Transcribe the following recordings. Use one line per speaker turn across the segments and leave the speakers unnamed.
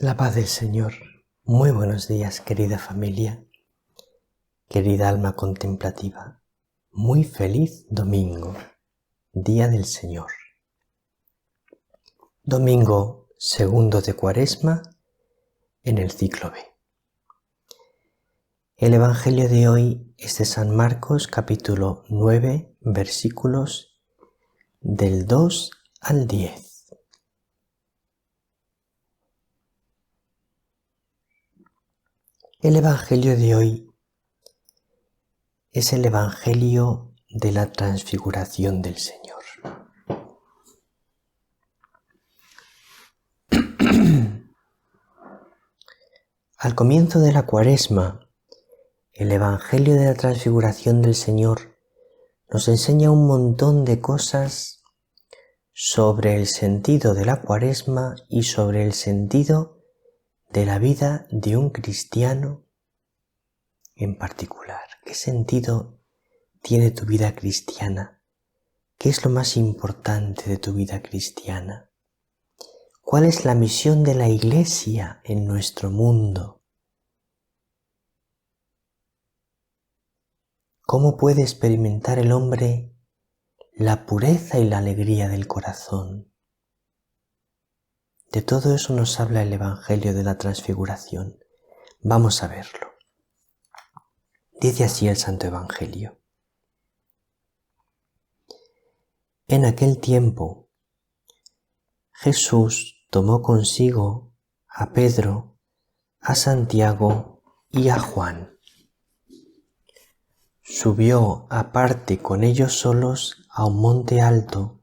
La paz del Señor. Muy buenos días, querida familia, querida alma contemplativa. Muy feliz domingo, Día del Señor. Domingo segundo de Cuaresma en el ciclo B. El Evangelio de hoy es de San Marcos, capítulo 9, versículos del 2 al 10. El Evangelio de hoy es el Evangelio de la transfiguración del Señor. Al comienzo de la Cuaresma, el Evangelio de la transfiguración del Señor nos enseña un montón de cosas sobre el sentido de la Cuaresma y sobre el sentido de la vida de un cristiano en particular. ¿Qué sentido tiene tu vida cristiana? ¿Qué es lo más importante de tu vida cristiana? ¿Cuál es la misión de la Iglesia en nuestro mundo? ¿Cómo puede experimentar el hombre la pureza y la alegría del corazón? De todo eso nos habla el Evangelio de la Transfiguración. Vamos a verlo. Dice así el Santo Evangelio. En aquel tiempo, Jesús tomó consigo a Pedro, a Santiago y a Juan. Subió aparte con ellos solos a un monte alto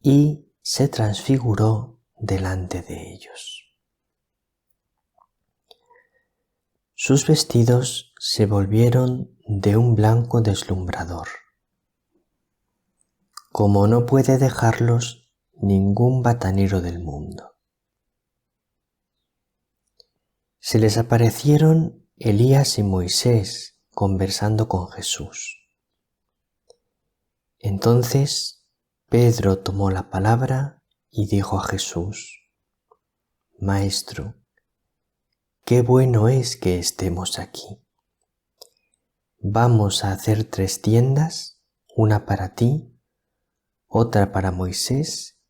y se transfiguró delante de ellos. Sus vestidos se volvieron de un blanco deslumbrador, como no puede dejarlos ningún batanero del mundo. Se les aparecieron Elías y Moisés conversando con Jesús. Entonces Pedro tomó la palabra y dijo a Jesús: Maestro, qué bueno es que estemos aquí. Vamos a hacer 3 tiendas, una para ti, otra para Moisés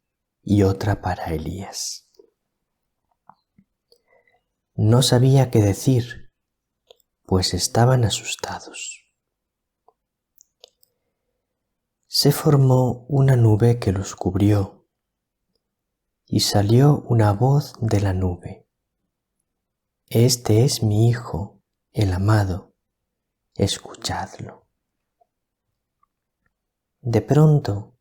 y otra para Elías. No sabía qué decir, pues estaban asustados. Se formó una nube que los cubrió, y salió una voz de la nube: Este es mi Hijo, el amado, escuchadlo. De pronto,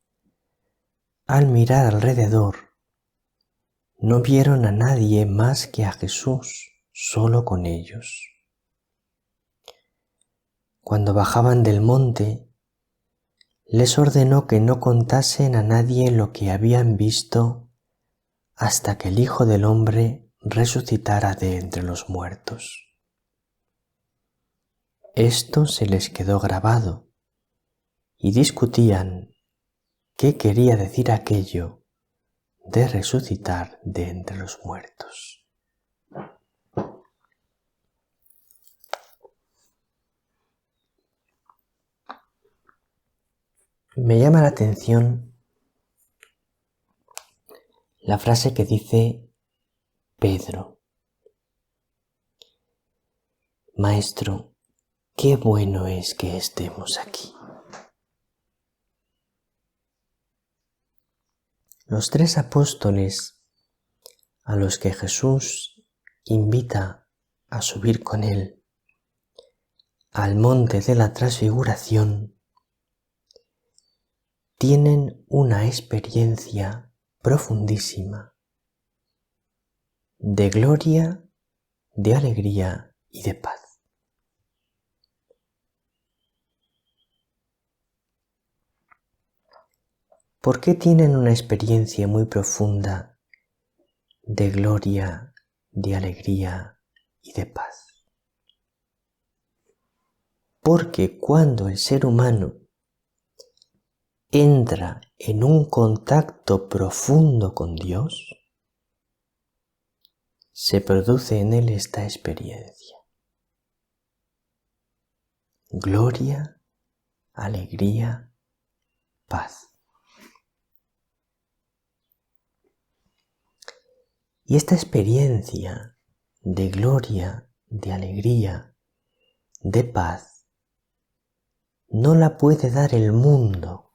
al mirar alrededor, no vieron a nadie más que a Jesús solo con ellos. Cuando bajaban del monte, les ordenó que no contasen a nadie lo que habían visto hasta que el Hijo del Hombre resucitara de entre los muertos. Esto se les quedó grabado y discutían qué quería decir aquello de resucitar de entre los muertos. Me llama la atención la frase que dice Pedro: Maestro, qué bueno es que estemos aquí. Los 3 apóstoles a los que Jesús invita a subir con él al monte de la Transfiguración tienen una experiencia profundísima de gloria, de alegría y de paz. ¿Por qué tienen una experiencia muy profunda de gloria, de alegría y de paz? Porque cuando el ser humano entra en un contacto profundo con Dios, se produce en él esta experiencia. Gloria, alegría, paz. Y esta experiencia de gloria, de alegría, de paz, no la puede dar el mundo.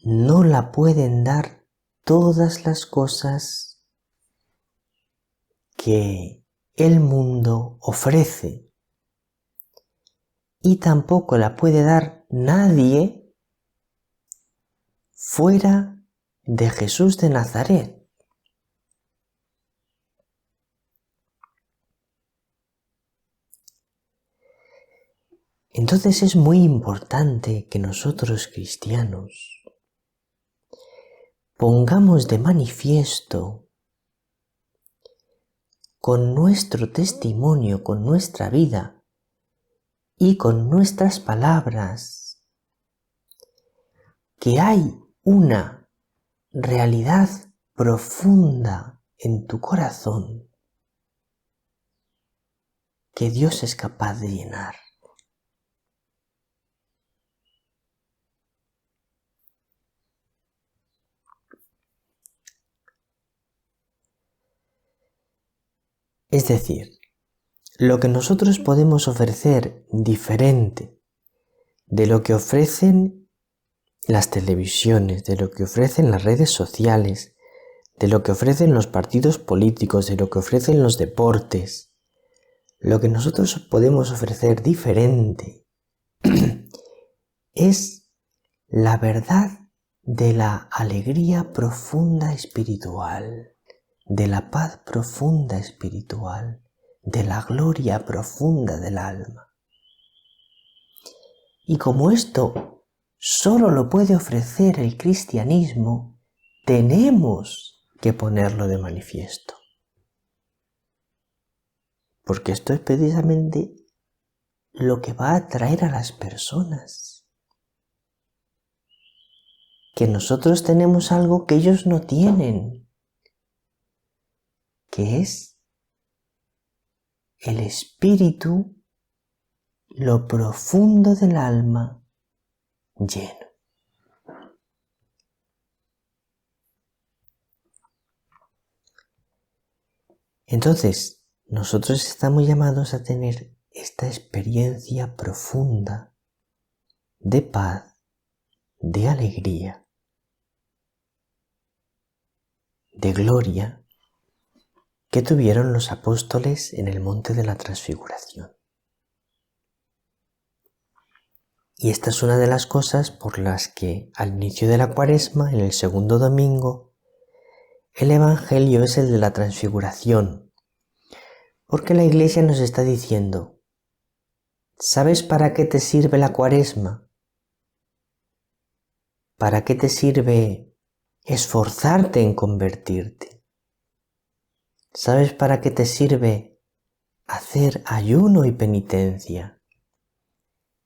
No la pueden dar todas las cosas que el mundo ofrece. Y tampoco la puede dar nadie fuera de Jesús de Nazaret. Entonces es muy importante que nosotros cristianos pongamos de manifiesto con nuestro testimonio, con nuestra vida y con nuestras palabras que hay una realidad profunda en tu corazón que Dios es capaz de llenar. Es decir, lo que nosotros podemos ofrecer diferente de lo que ofrecen las televisiones, de lo que ofrecen las redes sociales, de lo que ofrecen los partidos políticos, de lo que ofrecen los deportes, lo que nosotros podemos ofrecer diferente es la verdad de la alegría profunda espiritual, de la paz profunda espiritual, de la gloria profunda del alma. Y como esto solo lo puede ofrecer el cristianismo, tenemos que ponerlo de manifiesto. Porque esto es precisamente lo que va a atraer a las personas. Que nosotros tenemos algo que ellos no tienen, que es el espíritu, lo profundo del alma lleno. Entonces, nosotros estamos llamados a tener esta experiencia profunda de paz, de alegría, de gloria que tuvieron los apóstoles en el monte de la Transfiguración. Y esta es una de las cosas por las que al inicio de la Cuaresma, en el segundo domingo, el Evangelio es el de la Transfiguración, porque la Iglesia nos está diciendo: ¿sabes para qué te sirve la Cuaresma? ¿Para qué te sirve esforzarte en convertirte? ¿Sabes para qué te sirve hacer ayuno y penitencia?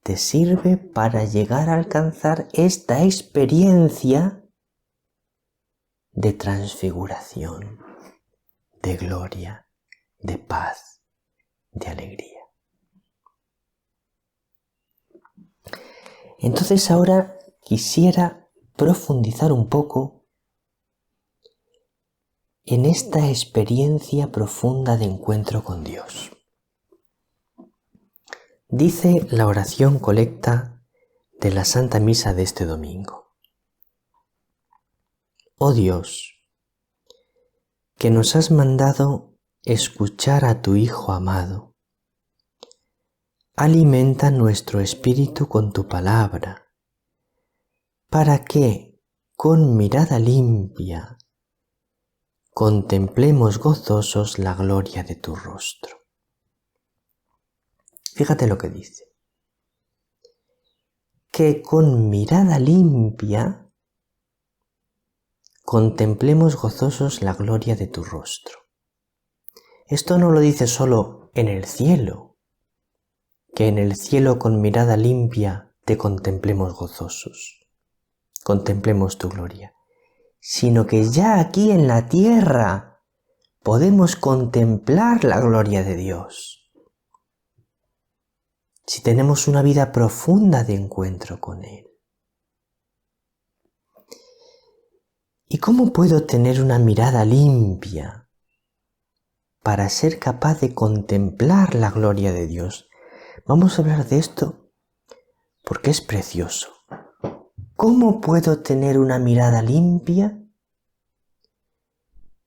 Te sirve para llegar a alcanzar esta experiencia de transfiguración, de gloria, de paz, de alegría. Entonces ahora quisiera profundizar un poco en esta experiencia profunda de encuentro con Dios. Dice la oración colecta de la Santa Misa de este domingo: Oh Dios, que nos has mandado escuchar a tu Hijo amado, alimenta nuestro espíritu con tu palabra, para que, con mirada limpia, contemplemos gozosos la gloria de tu rostro. Fíjate lo que dice: que con mirada limpia contemplemos gozosos la gloria de tu rostro. Esto no lo dice solo en el cielo, que en el cielo con mirada limpia te contemplemos gozosos, contemplemos tu gloria, sino que ya aquí en la tierra podemos contemplar la gloria de Dios. Si tenemos una vida profunda de encuentro con Él. ¿Y cómo puedo tener una mirada limpia para ser capaz de contemplar la gloria de Dios? Vamos a hablar de esto porque es precioso. ¿Cómo puedo tener una mirada limpia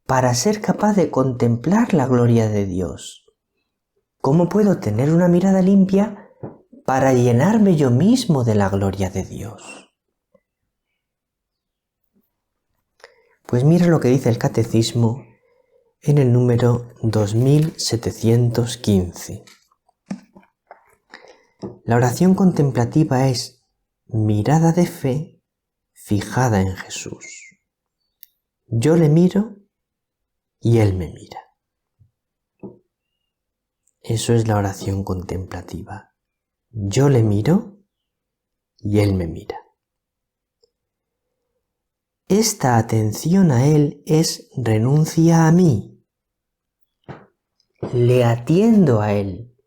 para ser capaz de contemplar la gloria de Dios? ¿Cómo puedo tener una mirada limpia para llenarme yo mismo de la gloria de Dios? Pues mira lo que dice el Catecismo en el número 2715. La oración contemplativa es mirada de fe fijada en Jesús. Yo le miro y Él me mira. Eso es la oración contemplativa. Yo le miro y Él me mira. Esta atención a Él es renuncia a mí. Le atiendo a Él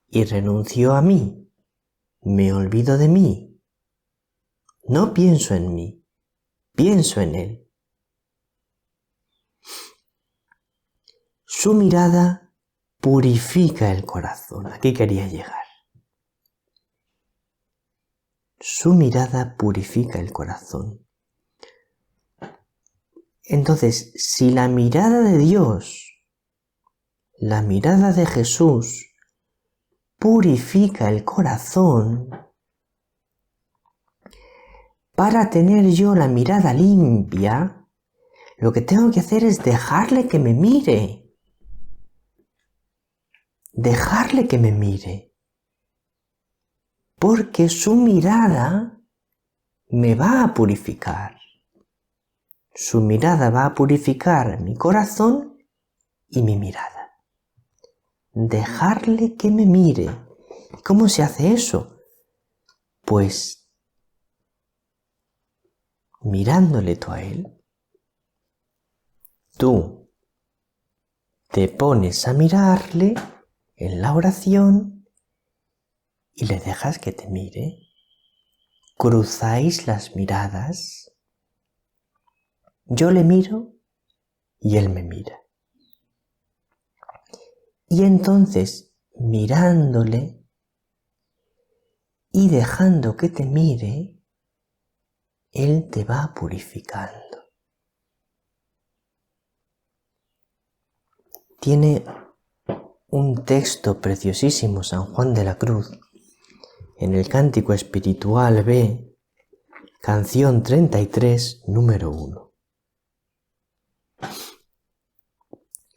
y renuncio a mí. Me olvido de mí. No pienso en mí, pienso en Él. Su mirada purifica el corazón. Aquí quería llegar. Su mirada purifica el corazón. Entonces, si la mirada de Dios, la mirada de Jesús, purifica el corazón, para tener yo la mirada limpia, lo que tengo que hacer es dejarle que me mire. Dejarle que me mire. Porque su mirada me va a purificar. Su mirada va a purificar mi corazón y mi mirada. Dejarle que me mire. ¿Cómo se hace eso? Pues mirándole tú a Él. Tú te pones a mirarle en la oración y le dejas que te mire. Cruzáis las miradas. Yo le miro y Él me mira. Y entonces, mirándole y dejando que te mire, Él te va purificando. Tiene un texto preciosísimo San Juan de la Cruz, en el Cántico Espiritual B, canción 33, número 1.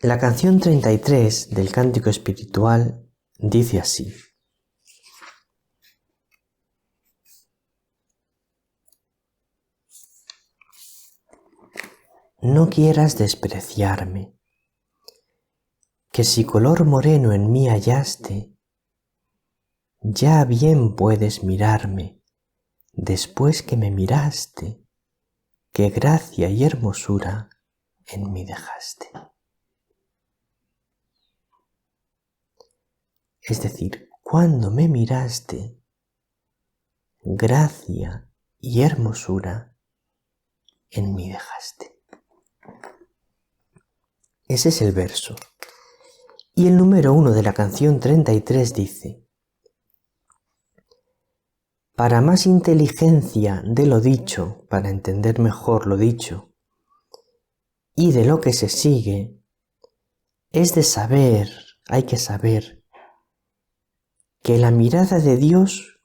La canción 33 del Cántico Espiritual dice así: No quieras despreciarme, que si color moreno en mí hallaste, ya bien puedes mirarme, después que me miraste, qué gracia y hermosura en mí dejaste. Es decir, cuando me miraste, gracia y hermosura en mí dejaste. Ese es el verso. Y el número 1 de la canción 33 dice: Para más inteligencia de lo dicho, para entender mejor lo dicho, y de lo que se sigue, es de saber, hay que saber, que la mirada de Dios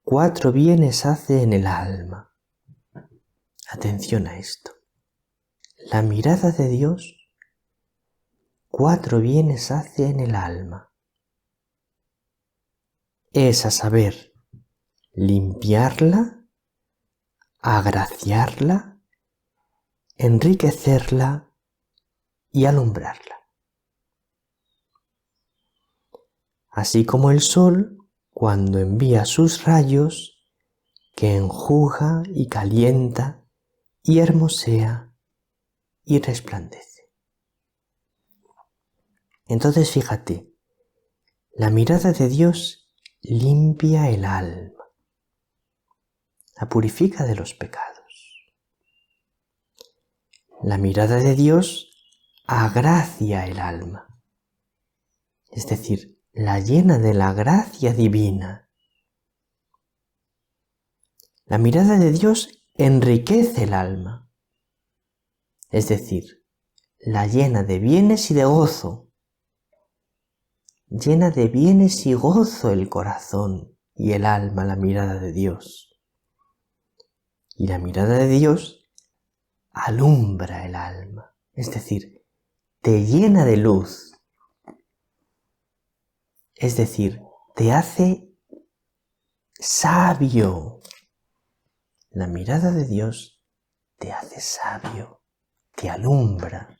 4 bienes hace en el alma. Atención a esto. La mirada de Dios 4 bienes hace en el alma. Es a saber, limpiarla, agraciarla, enriquecerla y alumbrarla. Así como el sol, cuando envía sus rayos, que enjuga y calienta y hermosea y resplandece. Entonces fíjate, la mirada de Dios limpia el alma, la purifica de los pecados. La mirada de Dios agracia el alma, es decir, la llena de la gracia divina. La mirada de Dios enriquece el alma, es decir, la llena de bienes y de gozo. Llena de bienes y gozo el corazón y el alma, la mirada de Dios. Y la mirada de Dios alumbra el alma, es decir, te llena de luz. Es decir, te hace sabio. La mirada de Dios te hace sabio, te alumbra.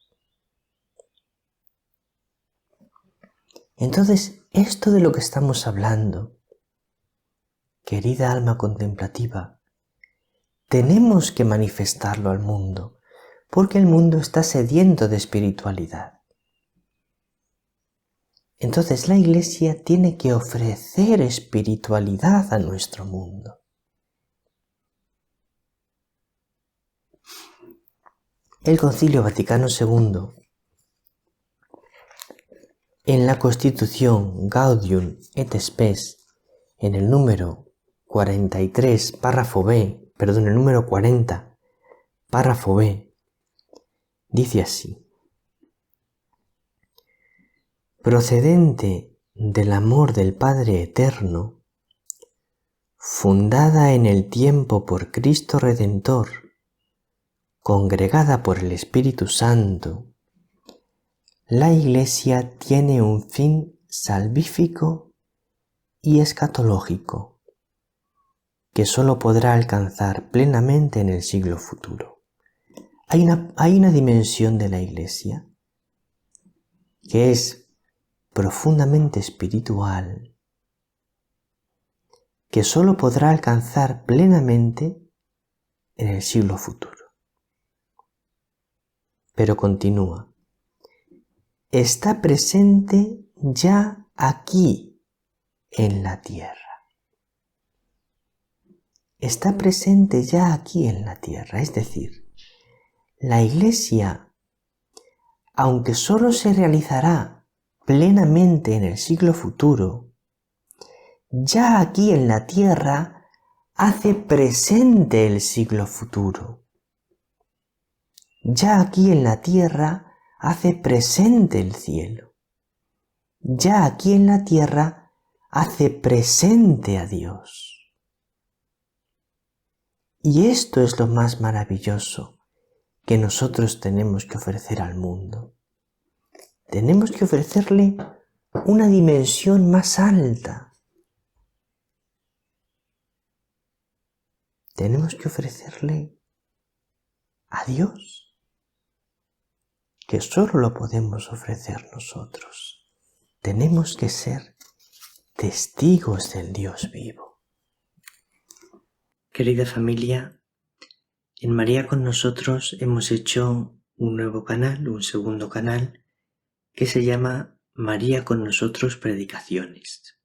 Entonces, esto de lo que estamos hablando, querida alma contemplativa, tenemos que manifestarlo al mundo, porque el mundo está sediento de espiritualidad. Entonces la Iglesia tiene que ofrecer espiritualidad a nuestro mundo. El Concilio Vaticano II, en la Constitución Gaudium et Spes, en el número 43, párrafo B, perdón, el número 40, párrafo B, dice así: procedente del amor del Padre Eterno, fundada en el tiempo por Cristo Redentor, congregada por el Espíritu Santo, la Iglesia tiene un fin salvífico y escatológico que sólo podrá alcanzar plenamente en el siglo futuro. Hay una dimensión de la Iglesia que es profundamente espiritual, que sólo podrá alcanzar plenamente en el siglo futuro. Pero continúa. Está presente ya aquí en la tierra. Está presente ya aquí en la tierra, es decir, la Iglesia, aunque solo se realizará plenamente en el siglo futuro, ya aquí en la tierra hace presente el siglo futuro. Ya aquí en la tierra hace presente el cielo. Ya aquí en la tierra hace presente a Dios. Y esto es lo más maravilloso que nosotros tenemos que ofrecer al mundo. Tenemos que ofrecerle una dimensión más alta. Tenemos que ofrecerle a Dios, que solo lo podemos ofrecer nosotros. Tenemos que ser testigos del Dios vivo. Querida familia, en María con nosotros hemos hecho un nuevo canal, un segundo canal, que se llama María con nosotros Predicaciones.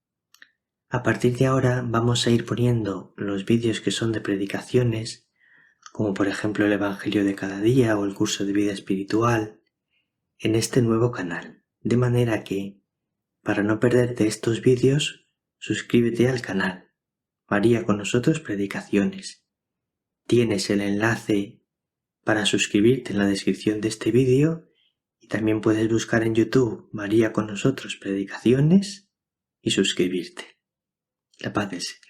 A partir de ahora vamos a ir poniendo los vídeos que son de predicaciones, como por ejemplo el Evangelio de cada día o el curso de vida espiritual, en este nuevo canal, de manera que, para no perderte estos vídeos, suscríbete al canal María con nosotros Predicaciones. Tienes el enlace para suscribirte en la descripción de este vídeo y también puedes buscar en YouTube María con nosotros Predicaciones y suscribirte. La paz del Señor.